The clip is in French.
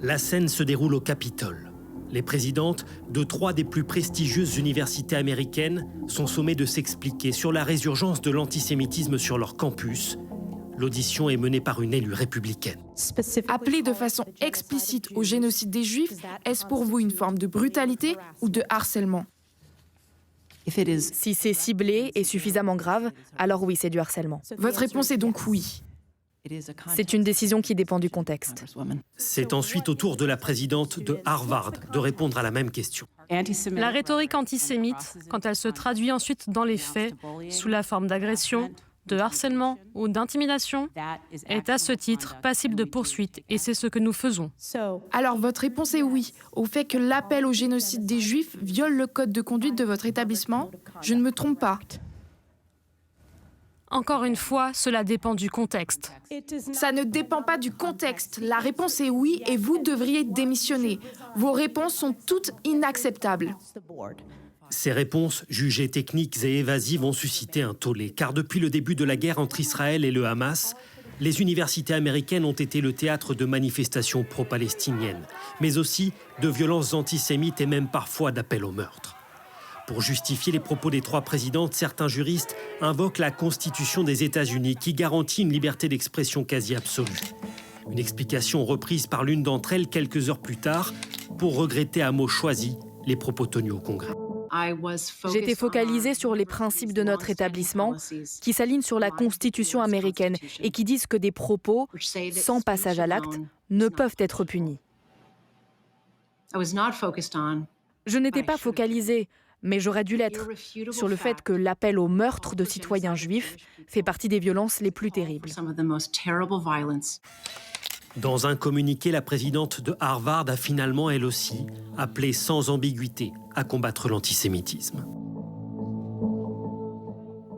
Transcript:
La scène se déroule au Capitole. Les présidentes de 3 des plus prestigieuses universités américaines sont sommées de s'expliquer sur la résurgence de l'antisémitisme sur leur campus. L'audition est menée par une élue républicaine. Appeler de façon explicite au génocide des Juifs, est-ce pour vous une forme de brutalité ou de harcèlement? Si c'est ciblé et suffisamment grave, alors oui, c'est du harcèlement. Votre réponse est donc oui. C'est une décision qui dépend du contexte. C'est ensuite au tour de la présidente de Harvard de répondre à la même question. La rhétorique antisémite, quand elle se traduit ensuite dans les faits, sous la forme d'agression, de harcèlement ou d'intimidation, est à ce titre passible de poursuite et c'est ce que nous faisons. Alors votre réponse est oui, au fait que l'appel au génocide des Juifs viole le code de conduite de votre établissement? Je ne me trompe pas. Encore une fois, cela dépend du contexte. Ça ne dépend pas du contexte. La réponse est oui et vous devriez démissionner. Vos réponses sont toutes inacceptables. Ces réponses, jugées techniques et évasives, ont suscité un tollé, car depuis le début de la guerre entre Israël et le Hamas, les universités américaines ont été le théâtre de manifestations pro-palestiniennes, mais aussi de violences antisémites et même parfois d'appels au meurtre. Pour justifier les propos des 3 présidentes, certains juristes invoquent la Constitution des États-Unis qui garantit une liberté d'expression quasi absolue. Une explication reprise par l'une d'entre elles quelques heures plus tard pour regretter à mots choisis les propos tenus au Congrès. J'étais focalisée sur les principes de notre établissement qui s'alignent sur la Constitution américaine et qui disent que des propos, sans passage à l'acte, ne peuvent être punis. Je n'étais pas focalisée, mais j'aurais dû l'être, sur le fait que l'appel au meurtre de citoyens juifs fait partie des violences les plus terribles. Dans un communiqué, la présidente de Harvard a finalement, elle aussi, appelé sans ambiguïté à combattre l'antisémitisme.